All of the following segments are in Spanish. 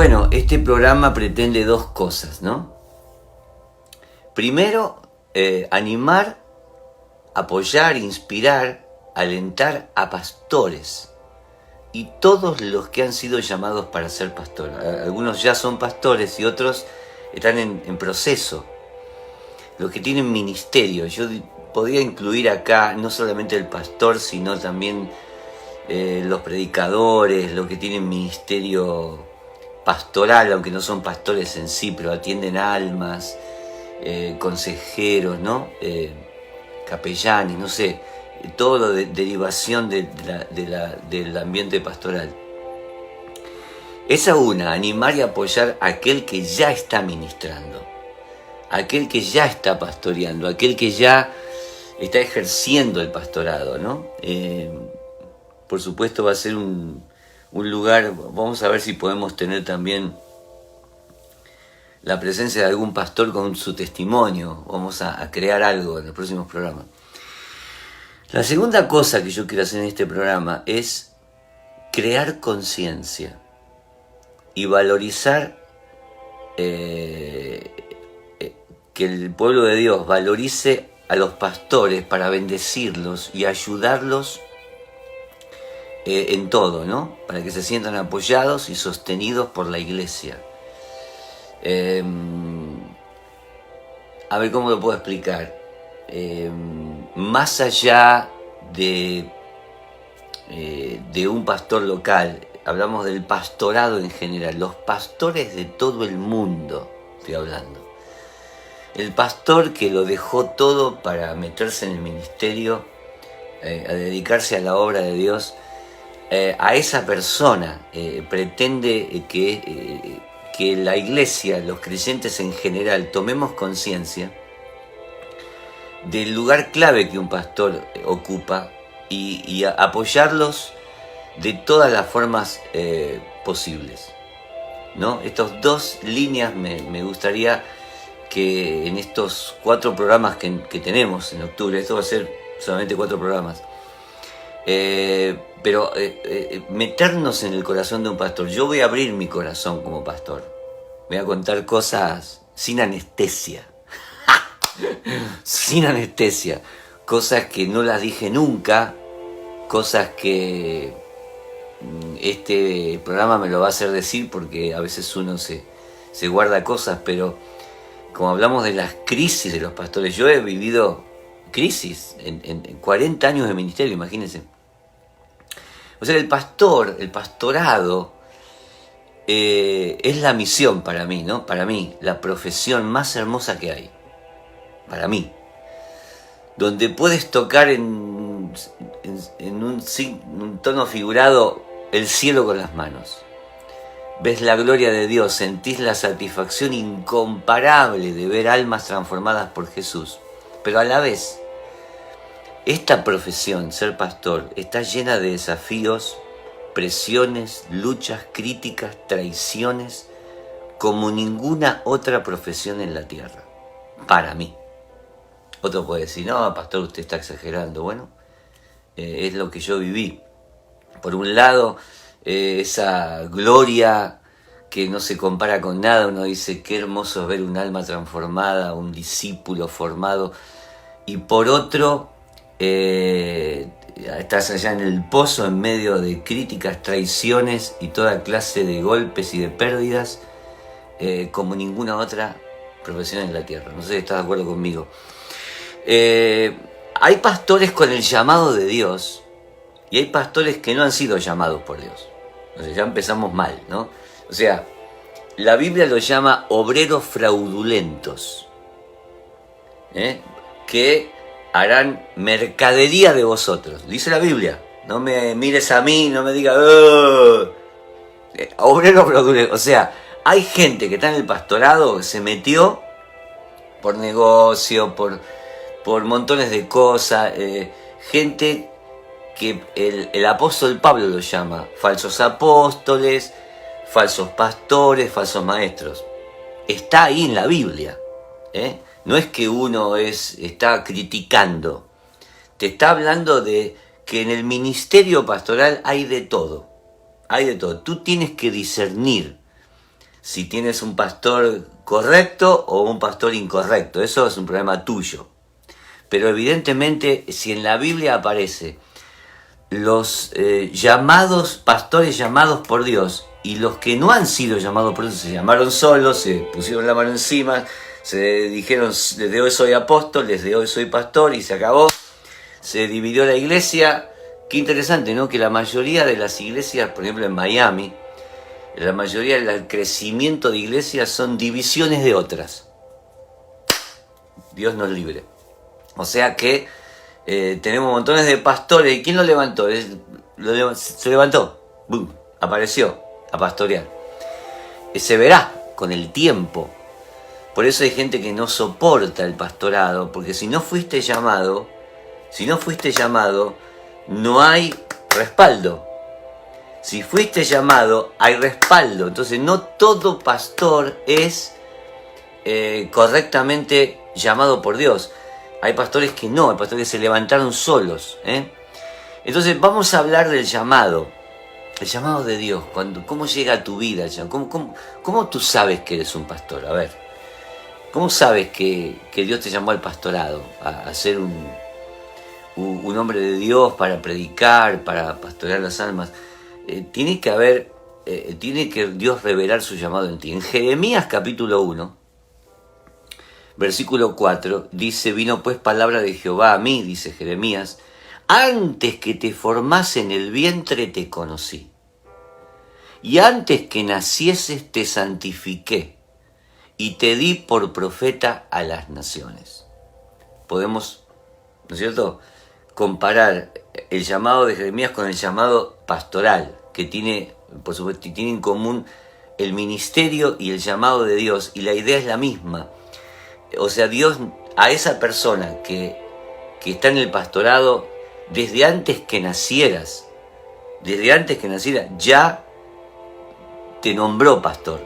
Bueno, este programa pretende dos cosas, ¿no? Primero, animar, apoyar, inspirar, alentar a pastores y todos los que han sido llamados para ser pastores. Algunos ya son pastores y otros están en proceso. Los que tienen ministerio. Yo podría incluir acá no solamente el pastor, sino también los predicadores, los que tienen ministerio pastoral, aunque no son pastores en sí, pero atienden almas, consejeros, ¿no? Capellanes, no sé, todo lo de derivación del ambiente pastoral. Esa una, animar y apoyar a aquel que ya está ministrando, aquel que ya está pastoreando, aquel que ya está ejerciendo el pastorado, ¿no? Por supuesto va a ser un lugar, vamos a ver si podemos tener también la presencia de algún pastor con su testimonio. Vamos a crear algo en los próximos programas. La segunda cosa que yo quiero hacer en este programa es crear conciencia y valorizar, que el pueblo de Dios valorice a los pastores para bendecirlos y ayudarlos en todo, ¿no? Para que se sientan apoyados y sostenidos por la iglesia. A ver cómo lo puedo explicar. Más allá de un pastor local, hablamos del pastorado en general, los pastores de todo el mundo, estoy hablando. El pastor que lo dejó todo para meterse en el ministerio, a dedicarse a la obra de Dios, a esa persona pretende que la iglesia, los creyentes en general, tomemos conciencia del lugar clave que un pastor ocupa y apoyarlos de todas las formas posibles, ¿no? Estas dos líneas me gustaría que en estos 4 programas que tenemos en octubre, esto va a ser solamente 4 programas, pero meternos en el corazón de un pastor. Yo voy a abrir mi corazón como pastor, voy a contar cosas sin anestesia, sin anestesia, cosas que no las dije nunca, cosas que este programa me lo va a hacer decir, porque a veces uno se guarda cosas, pero como hablamos de las crisis de los pastores, yo he vivido crisis en 40 años de ministerio, imagínense. O sea, el pastorado es la misión para mí, ¿no? Para mí, la profesión más hermosa que hay. Para mí. Donde puedes tocar en un tono figurado el cielo con las manos. Ves la gloria de Dios, sentís la satisfacción incomparable de ver almas transformadas por Jesús. Pero a la vez, esta profesión, ser pastor, está llena de desafíos, presiones, luchas, críticas, traiciones, como ninguna otra profesión en la tierra, para mí. Otro puede decir, no, pastor, usted está exagerando. Bueno, es lo que yo viví. Por un lado, esa gloria que no se compara con nada. Uno dice, qué hermoso es ver un alma transformada, un discípulo formado. Y por otro, estás allá en el pozo en medio de críticas, traiciones y toda clase de golpes y de pérdidas, como ninguna otra profesión en la tierra. No sé si estás de acuerdo conmigo. Hay pastores con el llamado de Dios y hay pastores que no han sido llamados por Dios. O sea, ya empezamos mal, ¿no? O sea, la Biblia lo llama obreros fraudulentos, que harán mercadería de vosotros. Dice la Biblia. No me mires a mí, no me digas, obreros fraudulentos. O sea, hay gente que está en el pastorado que se metió por negocio, por montones de cosas, gente que el apóstol Pablo lo llama falsos apóstoles, falsos pastores, falsos maestros. Está ahí en la Biblia, no es que uno está criticando, te está hablando de que en el ministerio pastoral hay de todo, tú tienes que discernir si tienes un pastor correcto o un pastor incorrecto. Eso es un problema tuyo. Pero evidentemente, si en la Biblia aparece los pastores llamados por Dios, y los que no han sido llamados por Dios se llamaron solos, se pusieron la mano encima, se dijeron, desde hoy soy apóstol, desde hoy soy pastor, y se acabó, se dividió la iglesia. Qué interesante, ¿no? Que la mayoría de las iglesias, por ejemplo en Miami, la mayoría del crecimiento de iglesias son divisiones de otras. Dios nos libre. O sea que tenemos montones de pastores. ¿Y quién lo levantó? Se levantó, ¡bum!, apareció a pastorear. Se verá con el tiempo. Por eso hay gente que no soporta el pastorado, porque si no fuiste llamado, no hay respaldo. Si fuiste llamado, hay respaldo. Entonces no todo pastor es correctamente llamado por Dios. Hay pastores que no, hay pastores que se levantaron solos. Entonces vamos a hablar del llamado. El llamado de Dios. ¿Cómo llega a tu vida? ¿Cómo tú sabes que eres un pastor? A ver, ¿cómo sabes que Dios te llamó al pastorado? A ser un hombre de Dios, para predicar, para pastorear las almas. Tiene que Dios revelar su llamado en ti. En Jeremías capítulo 1, versículo 4, dice: vino pues palabra de Jehová a mí, dice Jeremías, antes que te formase en el vientre te conocí, y antes que nacieses te santifiqué, y te di por profeta a las naciones. Podemos, ¿no es cierto?, comparar el llamado de Jeremías con el llamado pastoral, que tiene, por supuesto, tiene en común el ministerio y el llamado de Dios, y la idea es la misma. O sea, Dios a esa persona que está en el pastorado, desde antes que nacieras, ya te nombró pastor,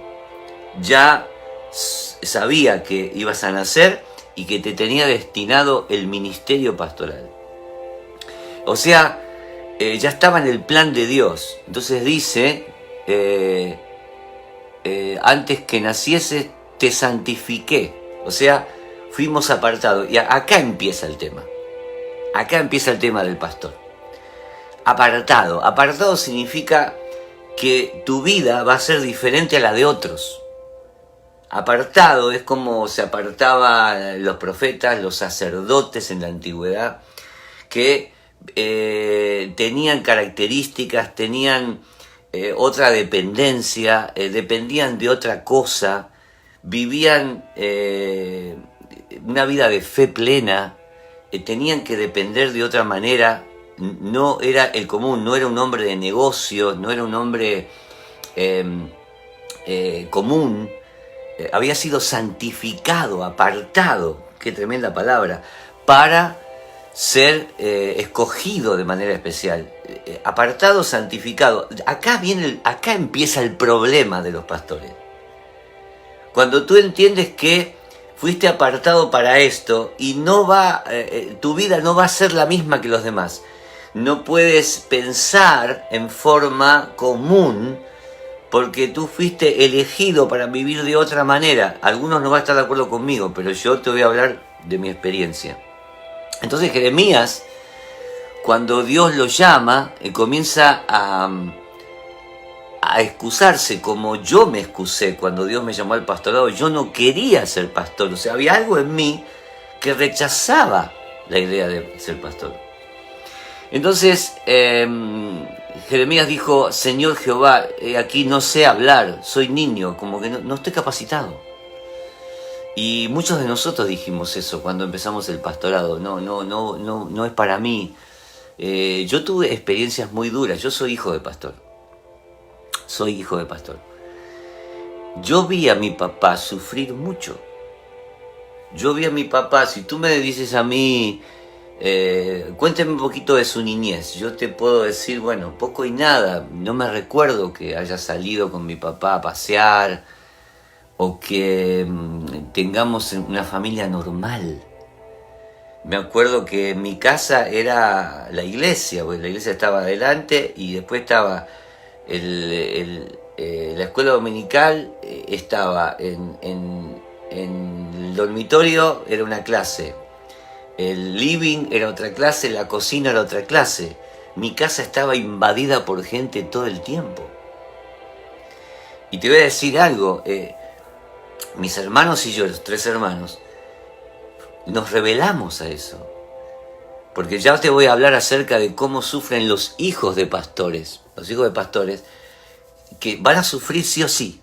ya sabía que ibas a nacer y que te tenía destinado el ministerio pastoral. O sea, ya estaba en el plan de Dios. Entonces dice, antes que nacieses te santifiqué. O sea, fuimos apartados. Y acá empieza el tema. Acá empieza el tema del pastor. Apartado. Apartado significa que tu vida va a ser diferente a la de otros. Apartado es como se apartaban los profetas, los sacerdotes en la antigüedad, que tenían características, tenían otra dependencia, dependían de otra cosa, vivían una vida de fe plena, tenían que depender de otra manera. No era el común, no era un hombre de negocios, no era un hombre común. Había sido santificado, apartado, qué tremenda palabra, para ser escogido de manera especial. Apartado, santificado. Acá empieza el problema de los pastores. Cuando tú entiendes que fuiste apartado para esto y tu vida no va a ser la misma que los demás. No puedes pensar en forma común porque tú fuiste elegido para vivir de otra manera. Algunos no van a estar de acuerdo conmigo, pero yo te voy a hablar de mi experiencia. Entonces Jeremías, cuando Dios lo llama, comienza a excusarse, como yo me excusé cuando Dios me llamó al pastorado. Yo no quería ser pastor, o sea, había algo en mí que rechazaba la idea de ser pastor. Entonces Jeremías dijo: Señor Jehová, aquí no sé hablar, soy niño, como que no estoy capacitado. Y muchos de nosotros dijimos eso cuando empezamos el pastorado. No es para mí. Yo tuve experiencias muy duras. Yo soy hijo de pastor. Yo vi a mi papá sufrir mucho. Si tú me dices a mí, cuénteme un poquito de su niñez, yo te puedo decir, bueno, poco y nada. No me recuerdo que haya salido con mi papá a pasear o que tengamos una familia normal. Me acuerdo que mi casa era la iglesia, porque la iglesia estaba adelante y después estaba La escuela dominical estaba en el dormitorio, era una clase. El living era otra clase, la cocina era otra clase. Mi casa estaba invadida por gente todo el tiempo. Y te voy a decir algo, mis hermanos y yo, los 3 hermanos, nos rebelamos a eso. Porque ya te voy a hablar acerca de cómo sufren los hijos de pastores. Los hijos de pastores que van a sufrir sí o sí.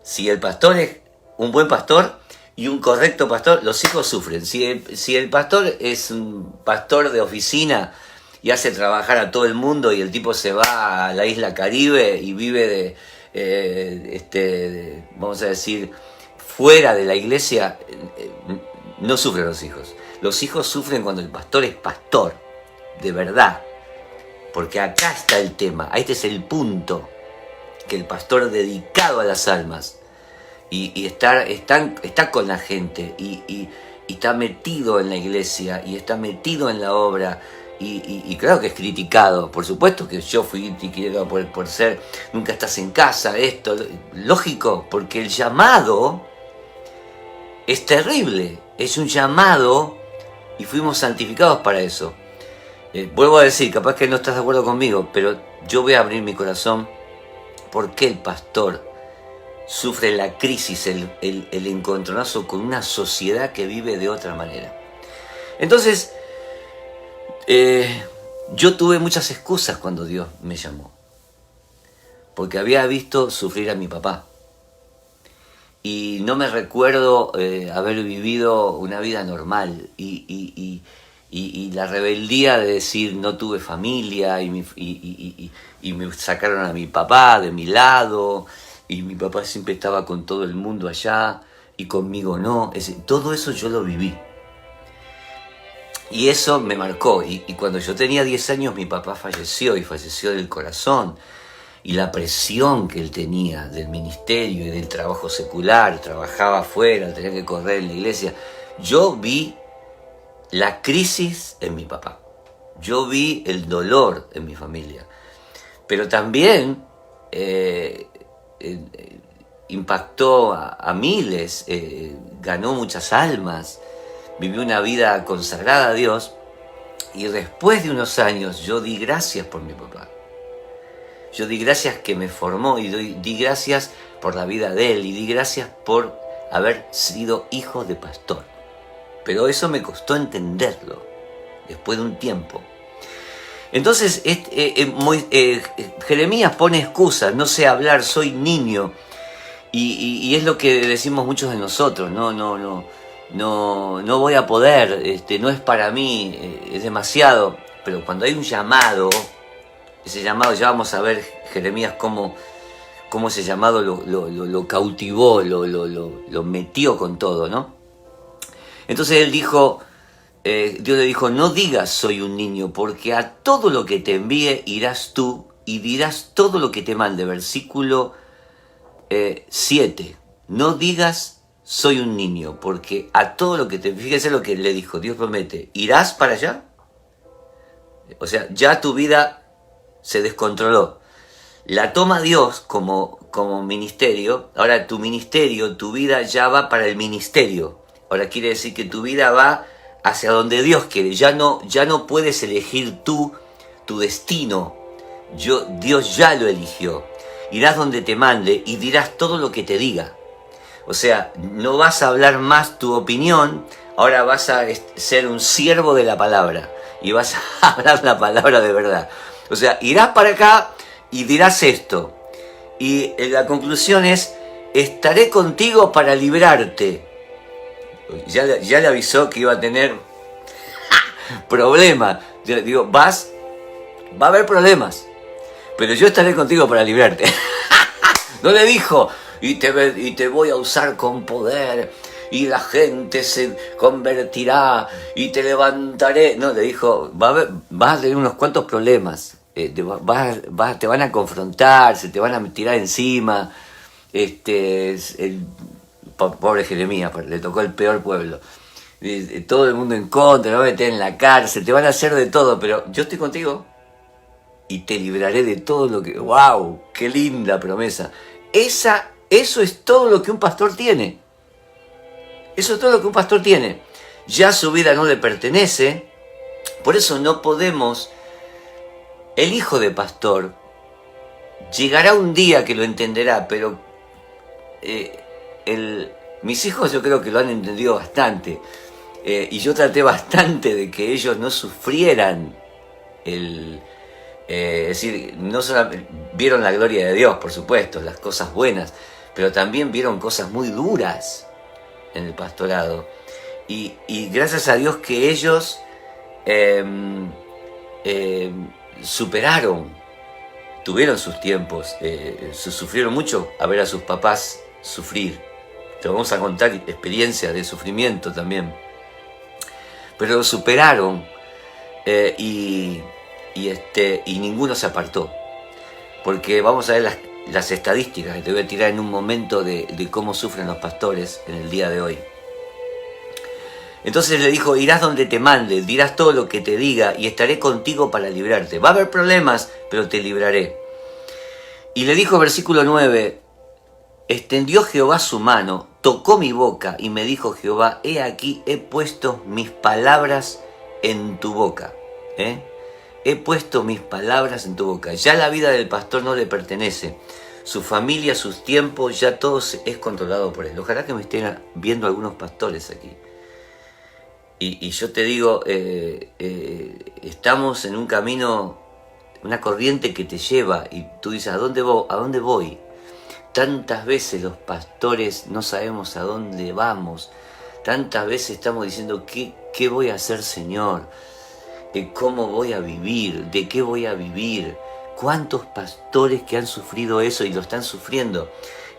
Si el pastor es un buen pastor y un correcto pastor, los hijos sufren. Si el pastor es un pastor de oficina y hace trabajar a todo el mundo y el tipo se va a la isla Caribe y vive vamos a decir, fuera de la iglesia, no sufren los hijos. Los hijos sufren cuando el pastor es pastor, de verdad. Porque acá está el tema, este es el punto, que el pastor dedicado a las almas y está con la gente y está metido en la iglesia y está metido en la obra y claro que es criticado. Por supuesto que yo fui criticado por ser, nunca estás en casa, esto, lógico, porque el llamado es terrible, es un llamado y fuimos santificados para eso. Vuelvo a decir, capaz que no estás de acuerdo conmigo, pero yo voy a abrir mi corazón. ¿Por qué el pastor sufre la crisis, el encontronazo con una sociedad que vive de otra manera? Entonces, yo tuve muchas excusas cuando Dios me llamó, porque había visto sufrir a mi papá. Y no me recuerdo haber vivido una vida normal y la rebeldía de decir no tuve familia y me sacaron a mi papá de mi lado y mi papá siempre estaba con todo el mundo allá y conmigo no. Todo eso yo lo viví y eso me marcó y cuando yo tenía 10 años mi papá falleció y falleció del corazón. Y la presión que él tenía del ministerio y del trabajo secular, trabajaba afuera, tenía que correr en la iglesia. Yo vi la crisis en mi papá. Yo vi el dolor en mi familia. Pero también impactó a miles, ganó muchas almas, vivió una vida consagrada a Dios. Y después de unos años yo di gracias por mi papá. Yo di gracias que me formó y di gracias por la vida de él y di gracias por haber sido hijo de pastor. Pero eso me costó entenderlo después de un tiempo. Entonces Jeremías pone excusas, no sé hablar, soy niño. Y es lo que decimos muchos de nosotros, no voy a poder, no es para mí, es demasiado. Pero cuando hay un llamado, ese llamado, ya vamos a ver Jeremías cómo ese llamado lo cautivó, lo metió con todo, ¿no? Entonces él dijo, Dios le dijo, no digas soy un niño, porque a todo lo que te envíe irás tú y dirás todo lo que te mande. Versículo 7, no digas soy un niño, porque a todo lo que te... Fíjese lo que le dijo, Dios promete, ¿irás para allá? O sea, ya tu vida se descontroló. La toma Dios como ministerio. Ahora tu ministerio, tu vida ya va para el ministerio. Ahora quiere decir que tu vida va hacia donde Dios quiere. Ya no puedes elegir tú tu destino. Dios ya lo eligió. Irás donde te mande y dirás todo lo que te diga. O sea, no vas a hablar más tu opinión. Ahora vas a ser un siervo de la palabra. Y vas a hablar la palabra de verdad. O sea, irás para acá y dirás esto. Y la conclusión es, estaré contigo para librarte. Ya le avisó que iba a tener problemas. Digo, va a haber problemas. Pero yo estaré contigo para librarte. No le dijo, y te voy a usar con poder, y la gente se convertirá, y te levantaré. No, le dijo, vas a tener unos cuantos problemas. Te van a confrontar, se te van a tirar encima. Pobre Jeremías, le tocó el peor pueblo. Todo el mundo en contra, te van a meter en la cárcel, te van a hacer de todo, pero yo estoy contigo. y te libraré de todo lo que... ¡Wow! ¡Qué linda promesa! Eso es todo lo que un pastor tiene. Eso es todo lo que un pastor tiene. Ya su vida no le pertenece. Por eso no podemos... El hijo de pastor llegará un día que lo entenderá, pero mis hijos yo creo que lo han entendido bastante. Y yo traté bastante de que ellos no sufrieran es decir, no solamente vieron la gloria de Dios, por supuesto, las cosas buenas, pero también vieron cosas muy duras en el pastorado. Y gracias a Dios que ellos superaron, tuvieron sus tiempos, sufrieron mucho a ver a sus papás sufrir. Te vamos a contar experiencias de sufrimiento también. Pero lo superaron y ninguno se apartó. Porque vamos a ver las estadísticas que te voy a tirar en un momento de cómo sufren los pastores en el día de hoy. Entonces le dijo, irás donde te mande, dirás todo lo que te diga y estaré contigo para librarte. Va a haber problemas, pero te libraré. Y le dijo, versículo 9, extendió Jehová su mano, tocó mi boca y me dijo Jehová, he aquí, he puesto mis palabras en tu boca. He puesto mis palabras en tu boca. Ya la vida del pastor no le pertenece. Su familia, sus tiempos, ya todo es controlado por él. Ojalá que me estén viendo algunos pastores aquí. Y yo te digo, estamos en un camino, una corriente que te lleva y tú dices, ¿a dónde voy? Tantas veces los pastores no sabemos a dónde vamos. Tantas veces estamos diciendo, ¿qué voy a hacer, Señor? ¿Cómo voy a vivir? ¿De qué voy a vivir? ¿Cuántos pastores que han sufrido eso y lo están sufriendo?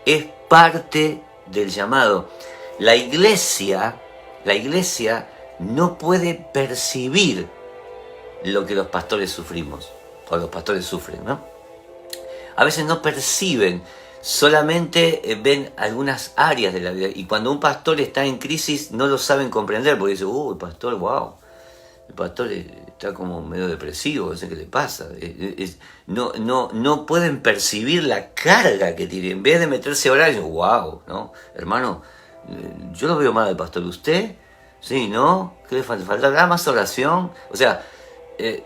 Es parte del llamado. La iglesia no puede percibir lo que los pastores sufrimos, o los pastores sufren, ¿no? A veces no perciben, solamente ven algunas áreas de la vida, y cuando un pastor está en crisis no lo saben comprender, porque dicen, el pastor, wow, el pastor está como medio depresivo, no sé qué le pasa. No pueden percibir la carga que tiene. En vez de meterse a orar, dicen, wow, ¿no? Hermano, yo lo veo mal al pastor, ¿usted? Sí, ¿no? ¿Qué le falta? ¿Falta más oración? O sea, le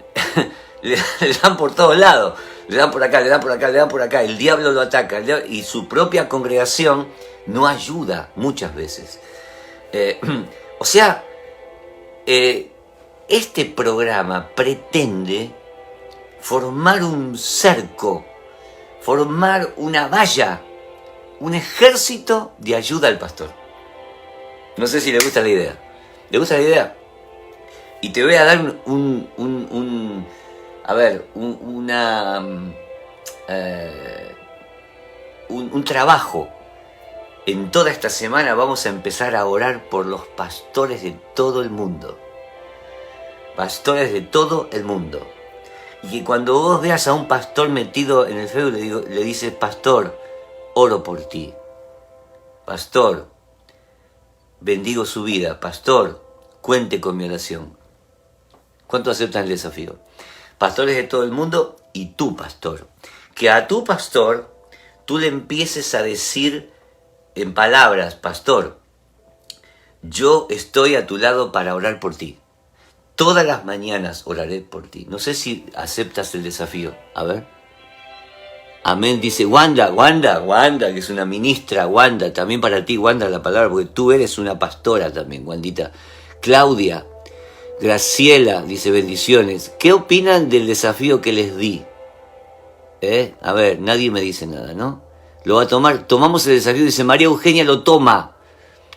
dan por todos lados. Le dan por acá, le dan por acá, le dan por acá. El diablo lo ataca. Y su propia congregación no ayuda muchas veces. Este programa pretende formar un cerco, formar una valla, un ejército de ayuda al pastor. No sé si le gusta la idea. ¿Le gusta la idea? Y te voy a dar un trabajo. En toda esta semana vamos a empezar a orar por los pastores de todo el mundo. Pastores de todo el mundo. Y que cuando vos veas a un pastor metido en el Facebook, le dices, pastor, oro por ti. Pastor, bendigo su vida. Pastor, cuente con mi oración. ¿Cuánto aceptan el desafío? Pastores de todo el mundo y tu pastor. Que a tu pastor tú le empieces a decir en palabras, pastor, yo estoy a tu lado para orar por ti. Todas las mañanas oraré por ti. No sé si aceptas el desafío. A ver. Amén. Dice Wanda, que es una ministra. Wanda, también para ti, Wanda, la palabra, porque tú eres una pastora también, Wandita. Claudia, Graciela, dice bendiciones. ¿Qué opinan del desafío que les di? A ver, nadie me dice nada, ¿no? Lo va a tomar. Tomamos el desafío, dice María Eugenia, lo toma.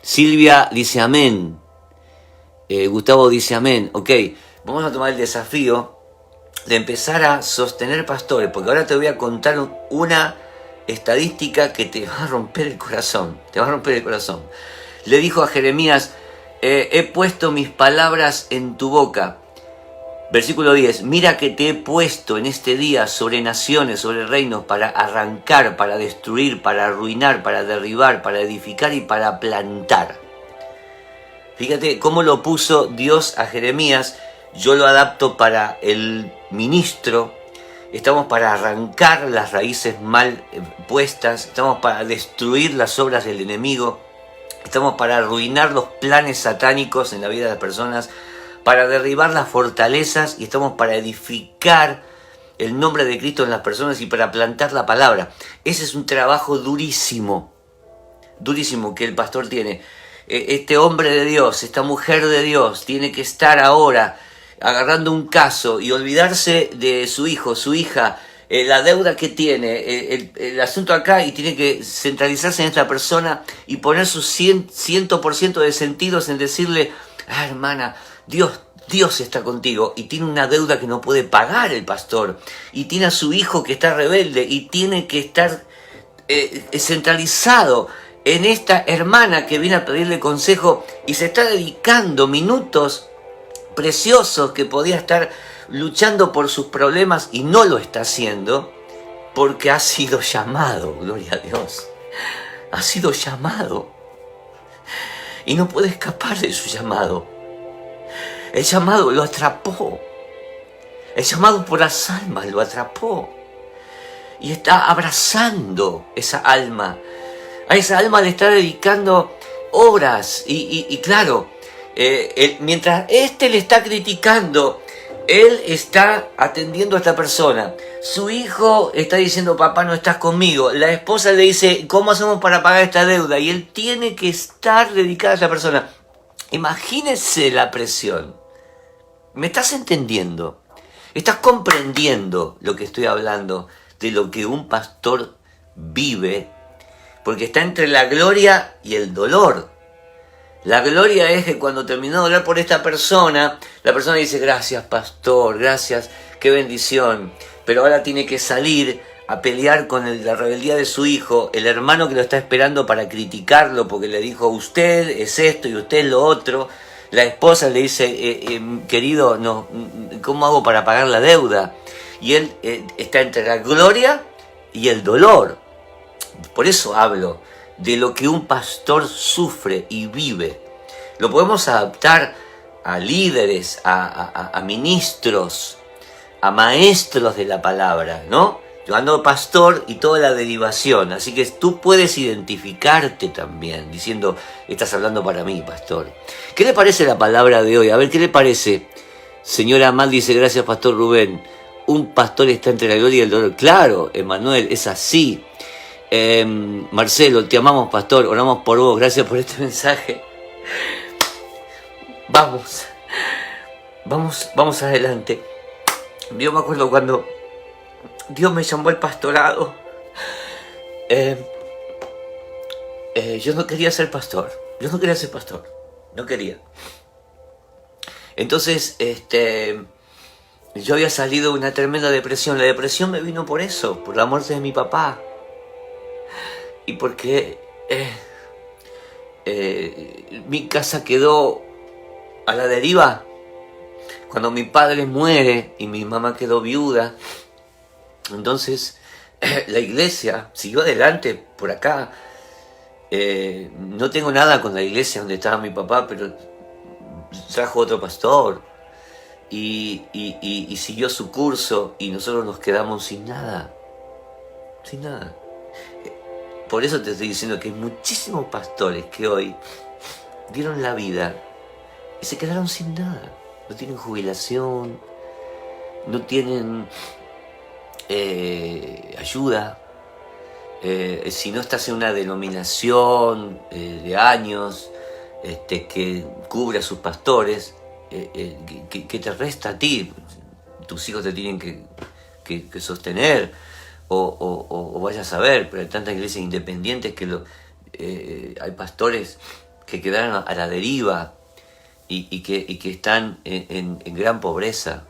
Silvia dice amén. Gustavo dice amén. Ok, vamos a tomar el desafío de empezar a sostener pastores, porque ahora te voy a contar una estadística que te va a romper el corazón. Te va a romper el corazón. Le dijo a Jeremías, he puesto mis palabras en tu boca. Versículo 10, mira que te he puesto en este día sobre naciones, sobre reinos, para arrancar, para destruir, para arruinar, para derribar, para edificar y para plantar. Fíjate cómo lo puso Dios a Jeremías. Yo lo adapto para el ministro. estamos para arrancar las raíces mal puestas, estamos para destruir las obras del enemigo, estamos para arruinar los planes satánicos en la vida de las personas, para derribar las fortalezas, y estamos para edificar el nombre de Cristo en las personas y para plantar la palabra. Ese es un trabajo durísimo, durísimo que el pastor tiene. Este hombre de Dios, esta mujer de Dios, tiene que estar ahora agarrando un caso y olvidarse de su hijo, su hija, la deuda que tiene, el asunto acá, y tiene que centralizarse en esta persona y poner su 100% de sentidos en decirle: hermana, Dios está contigo, y tiene una deuda que no puede pagar el pastor, y tiene a su hijo que está rebelde, y tiene que estar centralizado en esta hermana que viene a pedirle consejo y se está dedicando minutos preciosos que podía estar luchando por sus problemas y no lo está haciendo porque ha sido llamado, gloria a Dios, ha sido llamado y no puede escapar de su llamado. El llamado lo atrapó, el llamado por las almas lo atrapó y está abrazando esa alma. A esa alma le está dedicando horas y claro, mientras le está criticando, él está atendiendo a esta persona. Su hijo está diciendo: papá, no estás conmigo. La esposa le dice: ¿cómo hacemos para pagar esta deuda? Y él tiene que estar dedicado a esa persona. Imagínense la presión. ¿Me estás entendiendo? ¿Estás comprendiendo lo que estoy hablando? De lo que un pastor vive, porque está entre la gloria y el dolor. La gloria es que cuando terminó de orar por esta persona, la persona dice: gracias, pastor, gracias, qué bendición. Pero ahora tiene que salir a pelear con la rebeldía de su hijo, el hermano que lo está esperando para criticarlo porque le dijo: usted es esto y usted es lo otro. La esposa le dice: querido, no, ¿cómo hago para pagar la deuda? Y él está entre la gloria y el dolor. Por eso hablo de lo que un pastor sufre y vive. Lo podemos adaptar a líderes, a ministros, a maestros de la palabra, ¿no? Yo ando pastor y toda la derivación, así que tú puedes identificarte también diciendo: estás hablando para mí, pastor. ¿Qué le parece la palabra de hoy? A ver, ¿qué le parece? Señora Amal dice: gracias, pastor Rubén. Un pastor está entre la gloria y el dolor. Claro, Emanuel, es así. Marcelo, te amamos, pastor, oramos por vos, gracias por este mensaje. Vamos adelante. Yo me acuerdo cuando Dios me llamó al pastorado. Yo no quería ser pastor, no quería. Entonces, yo había salido de una tremenda depresión. La depresión me vino por eso, por la muerte de mi papá. Y porque mi casa quedó a la deriva. Cuando mi padre muere y mi mamá quedó viuda, entonces la iglesia siguió adelante por acá. No tengo nada con la iglesia donde estaba mi papá, pero trajo otro pastor y siguió su curso y nosotros nos quedamos sin nada. Por eso te estoy diciendo que hay muchísimos pastores que hoy dieron la vida y se quedaron sin nada. No tienen jubilación, no tienen ayuda. Si no estás en una denominación de años que cubre a sus pastores, ¿qué te resta a ti? Tus hijos te tienen que sostener, o vayas a ver, pero hay tantas iglesias independientes que hay pastores que quedaron a la deriva y que están en gran pobreza.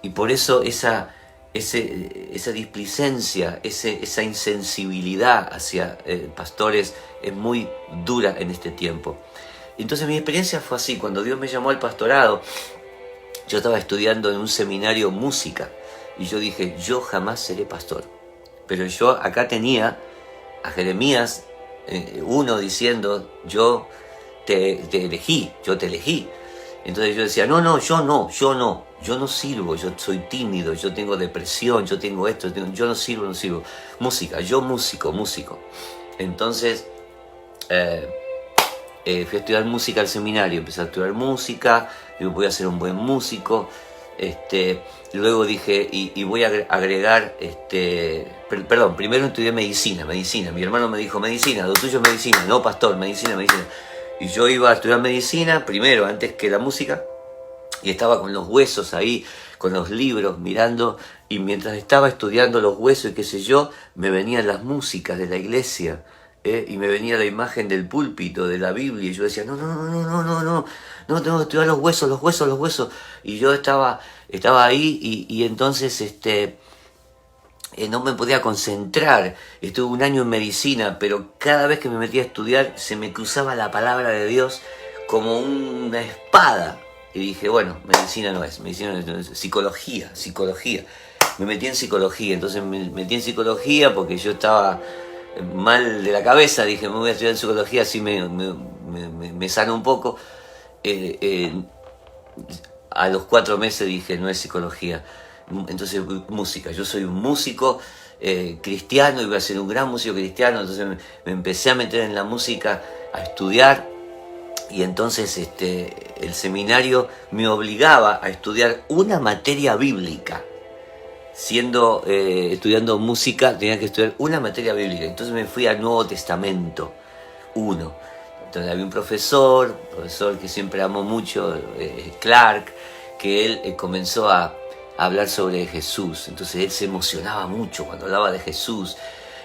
Y por eso esa displicencia, esa insensibilidad hacia pastores es muy dura en este tiempo. Entonces mi experiencia fue así. Cuando Dios me llamó al pastorado, yo estaba estudiando en un seminario música y yo dije: yo jamás seré pastor. Pero yo acá tenía a Jeremías 1 diciendo: yo te elegí. Entonces yo decía, yo no sirvo, yo soy tímido, yo tengo depresión, yo tengo esto, yo no sirvo. Música, yo músico. Entonces fui a estudiar música al seminario, empecé a estudiar música, digo, voy a ser un buen músico. Luego dije, y voy a agregar, perdón, primero estudié medicina. Mi hermano me dijo, medicina, lo tuyo es medicina, no pastor, medicina. Y yo iba a estudiar medicina primero, antes que la música, y estaba con los huesos ahí, con los libros, mirando, y mientras estaba estudiando los huesos y qué sé yo, me venían las músicas de la iglesia, y me venía la imagen del púlpito, de la Biblia, y yo decía, no, tengo que estudiar los huesos. Y yo estaba ahí, y entonces no me podía concentrar. Estuve un año en medicina, pero cada vez que me metía a estudiar se me cruzaba la palabra de Dios como una espada. Y dije, bueno, medicina no es, psicología. Me metí en psicología, entonces me metí en psicología porque yo estaba mal de la cabeza. Dije, me voy a estudiar en psicología, así me sano un poco. A los 4 meses dije, no es psicología. Entonces, música. Yo soy un músico cristiano y voy a ser un gran músico cristiano. Entonces me empecé a meter en la música, a estudiar. Y entonces el seminario me obligaba a estudiar una materia bíblica. Estudiando música, tenía que estudiar una materia bíblica. Entonces me fui al Nuevo Testamento 1. Entonces había un profesor que siempre amo mucho, Clark, que él comenzó a hablar sobre Jesús. Entonces él se emocionaba mucho cuando hablaba de Jesús,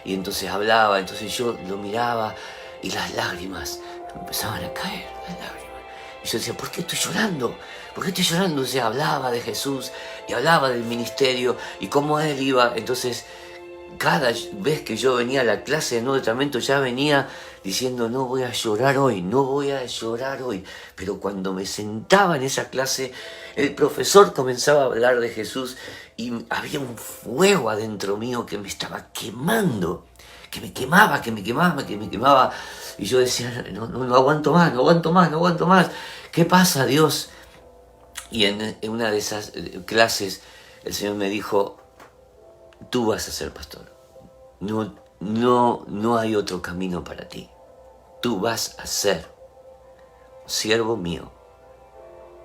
y entonces hablaba, entonces yo lo miraba y las lágrimas me empezaban a caer, y yo decía, ¿por qué estoy llorando? O sea, hablaba de Jesús y hablaba del ministerio y cómo él iba. Entonces cada vez que yo venía a la clase de Nuevo Testamento ya venía diciendo, no voy a llorar hoy. Pero cuando me sentaba en esa clase, el profesor comenzaba a hablar de Jesús y había un fuego adentro mío que me estaba quemando, que me quemaba. Y yo decía, no aguanto más. ¿Qué pasa, Dios? Y en una de esas clases el Señor me dijo, tú vas a ser pastor. No hay otro camino para ti. Tú vas a ser siervo mío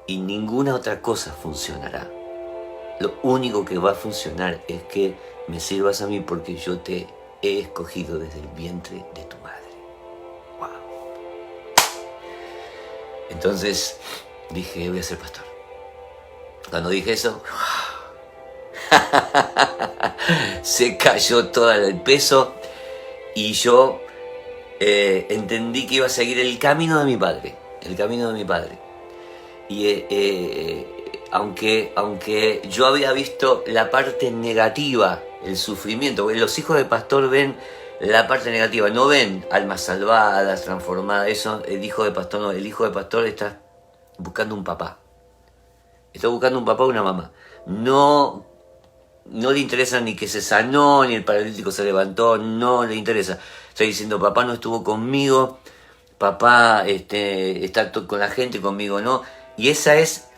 y ninguna otra cosa funcionará. Lo único que va a funcionar es que me sirvas a mí porque yo te he escogido desde el vientre de tu madre. Wow. Entonces dije, voy a ser pastor. Cuando dije eso, se cayó todo el peso y yo entendí que iba a seguir el camino de mi padre. Y aunque yo había visto la parte negativa, el sufrimiento, porque los hijos del pastor ven la parte negativa, no ven almas salvadas, transformadas, eso, el hijo del pastor no, el hijo del pastor está buscando un papá. Está buscando un papá o una mamá. No le interesa ni que se sanó, ni el paralítico se levantó, no le interesa. Está diciendo, papá no estuvo conmigo, papá está con la gente, conmigo no. Y esa es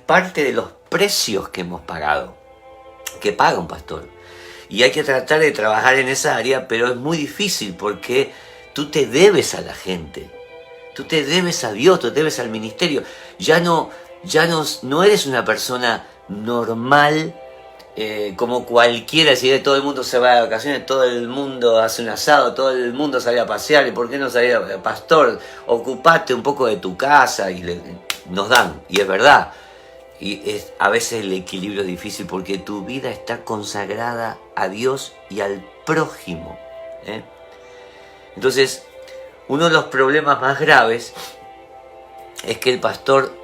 parte de los precios que hemos pagado, que paga un pastor. Y hay que tratar de trabajar en esa área, pero es muy difícil porque tú te debes a la gente, tú te debes a Dios, tú te debes al ministerio. Ya no eres una persona normal, como cualquiera. Si todo el mundo se va de vacaciones, todo el mundo hace un asado, todo el mundo sale a pasear, ¿y por qué no salir? Pastor, ocupate un poco de tu casa, y nos dan, y es verdad. Y a veces el equilibrio es difícil porque tu vida está consagrada a Dios y al prójimo, Entonces, uno de los problemas más graves es que el pastor,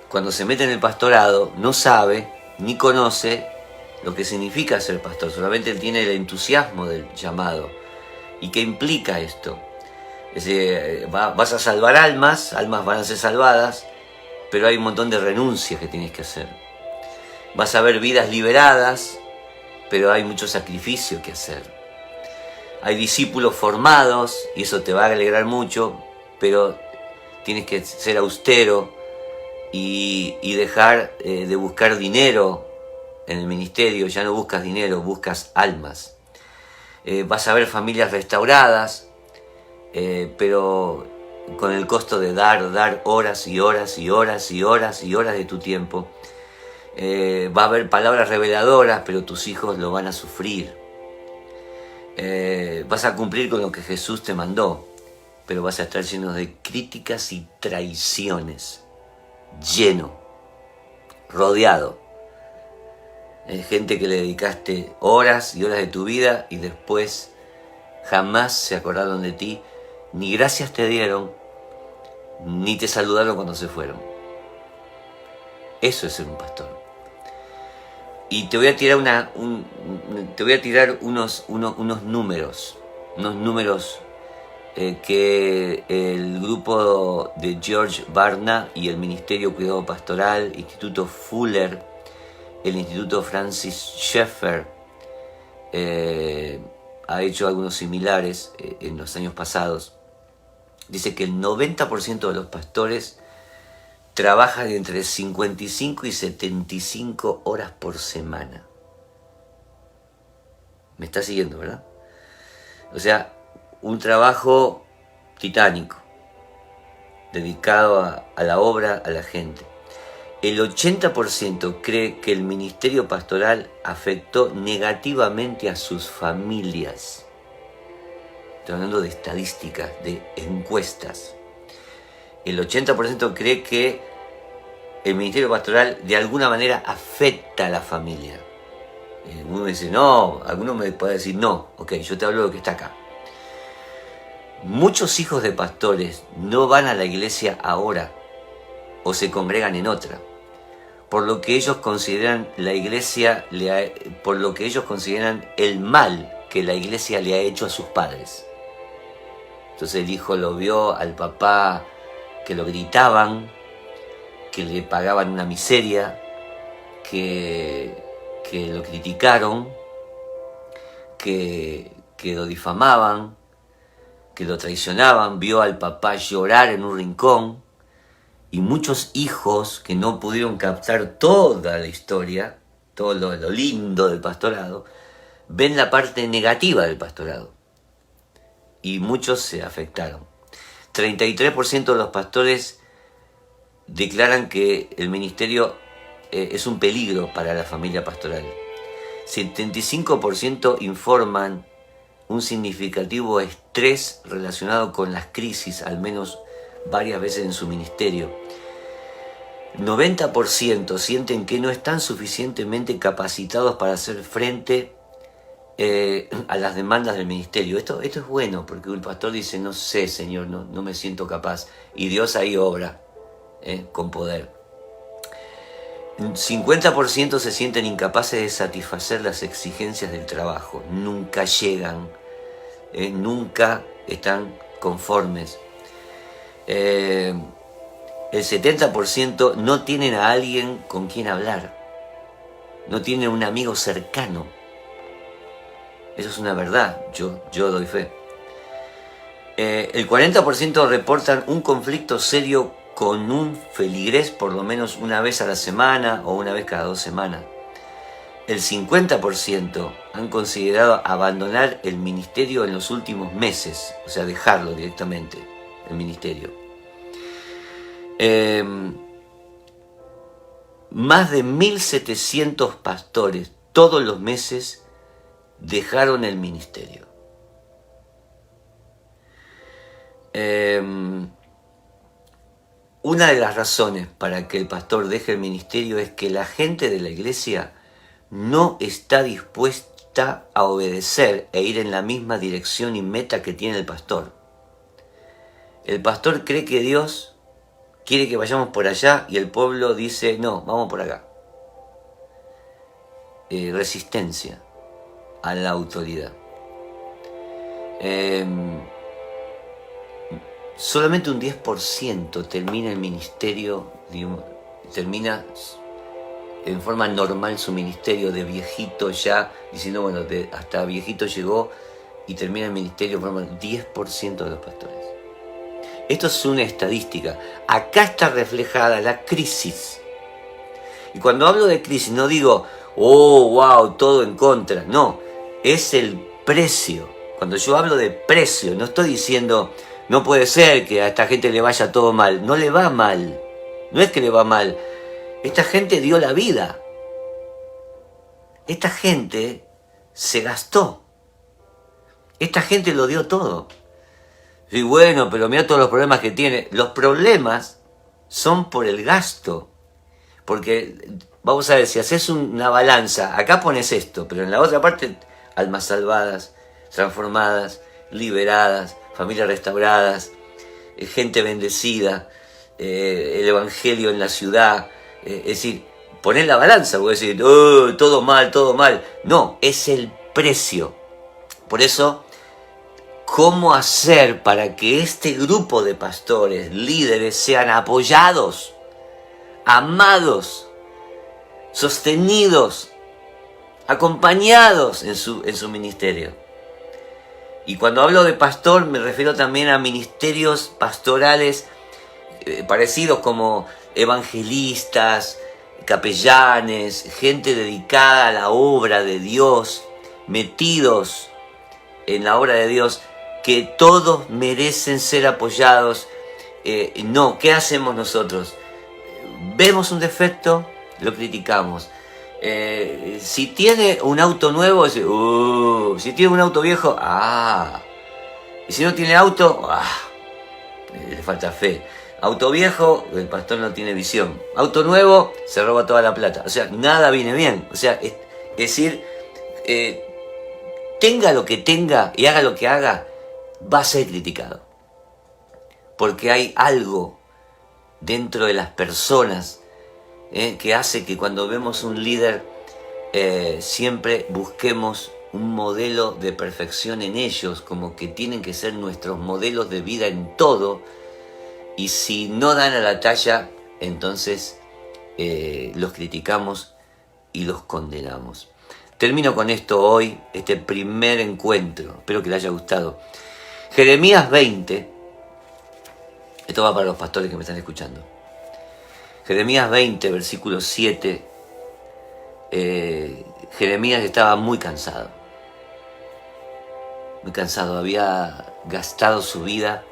cuando se mete en el pastorado, no sabe ni conoce lo que significa ser pastor. Solamente él tiene el entusiasmo del llamado. ¿Y qué implica esto? Vas a salvar almas van a ser salvadas, pero hay un montón de renuncias que tienes que hacer. Vas a ver vidas liberadas, pero hay mucho sacrificio que hacer. Hay discípulos formados, y eso te va a alegrar mucho, pero tienes que ser austero, y dejar de buscar dinero en el ministerio. Ya no buscas dinero, buscas almas. Vas a ver familias restauradas, pero con el costo de dar horas y horas y horas y horas y horas de tu tiempo. Va a haber palabras reveladoras, pero tus hijos lo van a sufrir. Vas a cumplir con lo que Jesús te mandó, pero vas a estar lleno de críticas y traiciones. Lleno, rodeado. Gente que le dedicaste horas y horas de tu vida y después jamás se acordaron de ti, ni gracias te dieron, ni te saludaron cuando se fueron. Eso es ser un pastor. Y te voy a tirar unos números que el grupo de George Barna y el Ministerio Cuidado Pastoral, Instituto Fuller, el Instituto Francis Schaeffer, ha hecho algunos similares en los años pasados. Dice que el 90% de los pastores trabajan entre 55 y 75 horas por semana. Me está siguiendo, ¿verdad? O sea, un trabajo titánico, dedicado a la obra, a la gente. El 80% cree que el ministerio pastoral afectó negativamente a sus familias. Estoy hablando de estadísticas, de encuestas. El 80% cree que el ministerio pastoral de alguna manera afecta a la familia. Uno dice no, alguno me puede decir no, ok, yo te hablo de lo que está acá. Muchos hijos de pastores no van a la iglesia ahora o se congregan en otra, por lo que ellos consideran por lo que ellos consideran el mal que la iglesia le ha hecho a sus padres. Entonces el hijo lo vio al papá que lo gritaban, que le pagaban una miseria, que lo criticaron, que lo difamaban, que lo traicionaban, vio al papá llorar en un rincón, y muchos hijos que no pudieron captar toda la historia, todo lo lindo del pastorado, ven la parte negativa del pastorado, y muchos se afectaron. 33% de los pastores declaran que el ministerio es un peligro para la familia pastoral. 75% informan un significativo estrés relacionado con las crisis, al menos varias veces en su ministerio. 90% sienten que no están suficientemente capacitados para hacer frente a las demandas del ministerio. Esto es bueno, porque el pastor dice, no sé, Señor, no me siento capaz. Y Dios ahí obra con poder. 50% se sienten incapaces de satisfacer las exigencias del trabajo. Nunca llegan, nunca están conformes. El 70% no tienen a alguien con quien hablar. No tienen un amigo cercano. Eso es una verdad, yo doy fe. El 40% reportan un conflicto serio con un feligrés por lo menos una vez a la semana o una vez cada 2 semanas. El 50% han considerado abandonar el ministerio en los últimos meses, o sea, dejarlo directamente, el ministerio. Más de 1.700 pastores todos los meses dejaron el ministerio. Una de las razones para que el pastor deje el ministerio es que la gente de la iglesia no está dispuesta a obedecer e ir en la misma dirección y meta que tiene el pastor. El pastor cree que Dios quiere que vayamos por allá y el pueblo dice, no, vamos por acá. Resistencia a la autoridad. Solamente un 10% termina el ministerio, termina en forma normal su ministerio de viejito ya, diciendo, bueno, hasta viejito llegó y termina el ministerio, por 10% de los pastores. Esto es una estadística. Acá está reflejada la crisis. Y cuando hablo de crisis no digo, oh, wow, todo en contra. No, es el precio. Cuando yo hablo de precio, no estoy diciendo, no puede ser que a esta gente le vaya todo mal. No le va mal. No es que le va mal. Esta gente dio la vida. Esta gente se gastó. Esta gente lo dio todo. Y bueno, pero mira todos los problemas que tiene. Los problemas son por el gasto. Porque, vamos a ver, si haces una balanza, acá pones esto, pero en la otra parte, almas salvadas, transformadas, liberadas, familias restauradas, gente bendecida, el evangelio en la ciudad. Es decir, poner la balanza, voy a decir, oh, todo mal, todo mal. No, es el precio. Por eso, ¿cómo hacer para que este grupo de pastores, líderes, sean apoyados, amados, sostenidos, acompañados en su ministerio? Y cuando hablo de pastor me refiero también a ministerios pastorales parecidos como evangelistas, capellanes, gente dedicada a la obra de Dios, metidos en la obra de Dios, que todos merecen ser apoyados. No, ¿qué hacemos nosotros? Vemos un defecto, lo criticamos. Si tiene un auto nuevo, si tiene un auto viejo, y si no tiene auto, le falta fe. Auto viejo, el pastor no tiene visión. Auto nuevo, se roba toda la plata. O sea, nada viene bien. O sea, es decir, tenga lo que tenga y haga lo que haga, va a ser criticado. Porque hay algo dentro de las personas que hace que cuando vemos un líder siempre busquemos un modelo de perfección en ellos, como que tienen que ser nuestros modelos de vida en todo, y si no dan a la talla, entonces los criticamos y los condenamos. Termino con esto hoy, este primer encuentro, espero que les haya gustado. Jeremías 20, esto va para los pastores que me están escuchando. Jeremías 20, versículo 7, Jeremías estaba muy cansado, había gastado su vida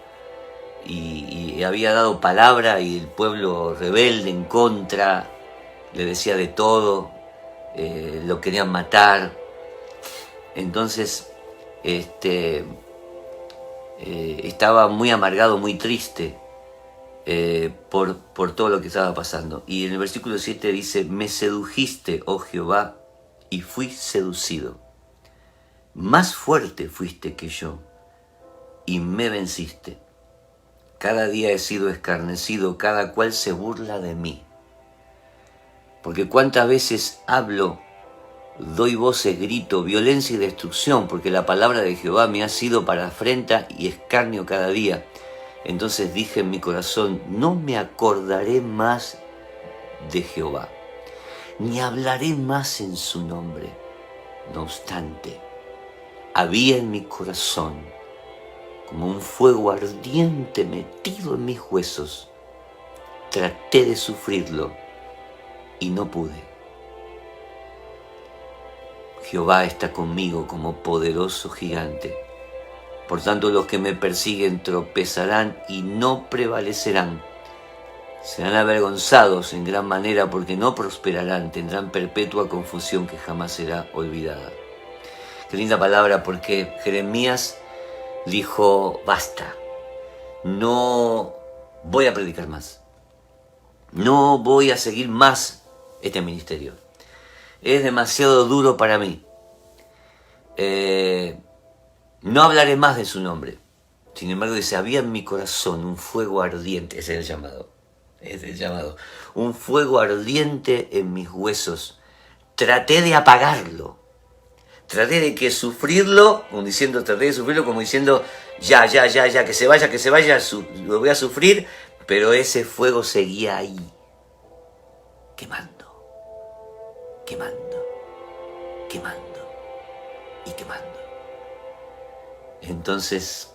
y había dado palabra y el pueblo rebelde en contra, le decía de todo, lo querían matar. Entonces estaba muy amargado, muy triste por todo lo que estaba pasando. Y en el versículo 7 dice, me sedujiste, oh Jehová, y fui seducido. Más fuerte fuiste que yo, y me venciste. Cada día he sido escarnecido, cada cual se burla de mí. Porque cuántas veces hablo, doy voces, grito, violencia y destrucción, porque la palabra de Jehová me ha sido para afrenta y escarnio cada día. Entonces dije en mi corazón, no me acordaré más de Jehová, ni hablaré más en su nombre. No obstante, había en mi corazón como un fuego ardiente metido en mis huesos. Traté de sufrirlo y no pude. Jehová está conmigo como poderoso gigante. Por tanto, los que me persiguen tropezarán y no prevalecerán. Serán avergonzados en gran manera porque no prosperarán, tendrán perpetua confusión que jamás será olvidada. Qué linda palabra, porque Jeremías dijo, basta, no voy a predicar más, no voy a seguir más este ministerio, es demasiado duro para mí, no hablaré más de su nombre. Sin embargo dice, había en mi corazón un fuego ardiente, ese es el llamado, un fuego ardiente en mis huesos. Traté de apagarlo, traté de que sufrirlo, traté de sufrirlo como diciendo, ya, que se vaya, lo voy a sufrir, pero ese fuego seguía ahí, quemando y quemando. Entonces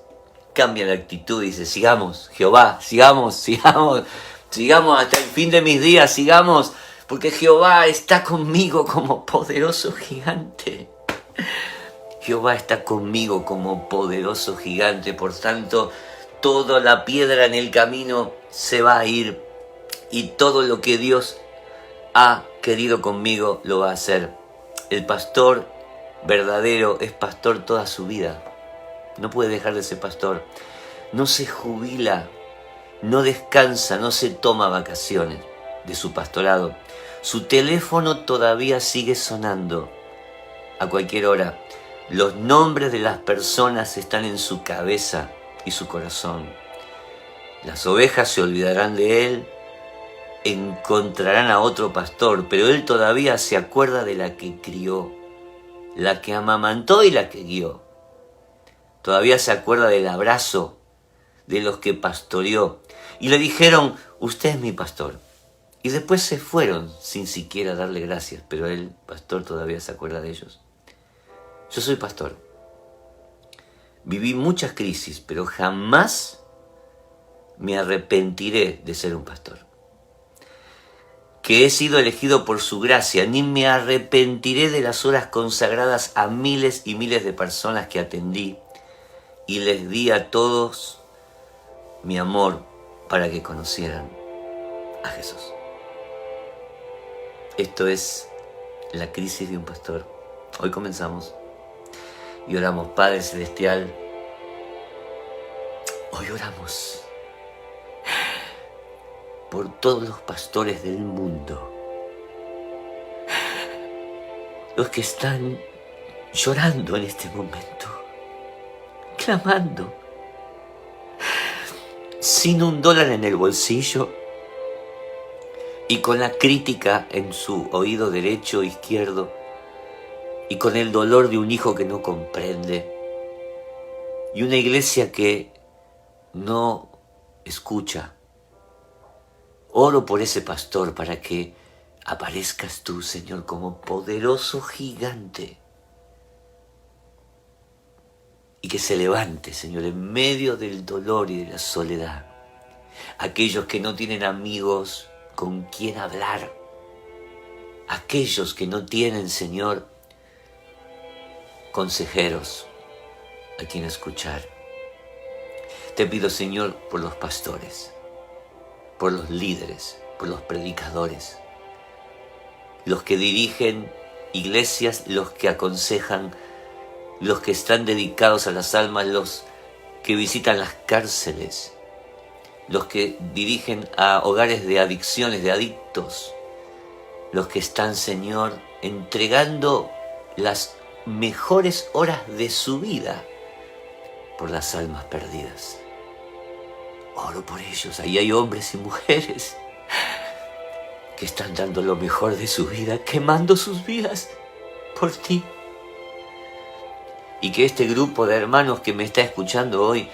cambia la actitud y dice, sigamos, Jehová, sigamos, sigamos, sigamos hasta el fin de mis días, sigamos, porque Jehová está conmigo como poderoso gigante. Jehová está conmigo como poderoso gigante, por tanto, toda la piedra en el camino se va a ir y todo lo que Dios ha querido conmigo lo va a hacer. El pastor verdadero es pastor toda su vida. No puede dejar de ser pastor. No se jubila, no descansa, no se toma vacaciones de su pastorado. Su teléfono todavía sigue sonando a cualquier hora. Los nombres de las personas están en su cabeza y su corazón. Las ovejas se olvidarán de él, encontrarán a otro pastor, pero él todavía se acuerda de la que crió, la que amamantó y la que guió. Todavía se acuerda del abrazo de los que pastoreó y le dijeron, usted es mi pastor. Y después se fueron sin siquiera darle gracias, pero el pastor todavía se acuerda de ellos. Yo soy pastor. Viví muchas crisis, pero jamás me arrepentiré de ser un pastor. Que he sido elegido por su gracia, ni me arrepentiré de las horas consagradas a miles y miles de personas que atendí y les di a todos mi amor para que conocieran a Jesús. Esto es la crisis de un pastor. Hoy comenzamos y oramos, Padre Celestial. Hoy oramos por todos los pastores del mundo, los que están llorando en este momento, clamando, sin $1 en el bolsillo y con la crítica en su oído derecho o izquierdo y con el dolor de un hijo que no comprende y una iglesia que no escucha. Oro por ese pastor para que aparezcas tú, Señor, como poderoso gigante y que se levante, Señor, en medio del dolor y de la soledad. Aquellos que no tienen amigos con quien hablar, aquellos que no tienen, Señor, consejeros a quien escuchar. Te pido, Señor, por los pastores, por los líderes, por los predicadores, los que dirigen iglesias, los que aconsejan, los que están dedicados a las almas, los que visitan las cárceles, los que dirigen a hogares de adicciones, de adictos, los que están, Señor, entregando las mejores horas de su vida por las almas perdidas. Oro por ellos. Ahí hay hombres y mujeres que están dando lo mejor de su vida, quemando sus vidas por ti. Y que este grupo de hermanos que me está escuchando hoy,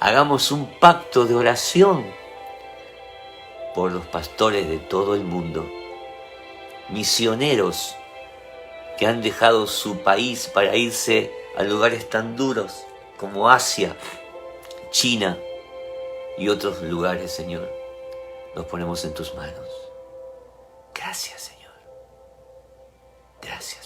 hagamos un pacto de oración por los pastores de todo el mundo, misioneros que han dejado su país para irse a lugares tan duros como Asia, China y otros lugares, Señor. Los ponemos en tus manos. Gracias, Señor. Gracias.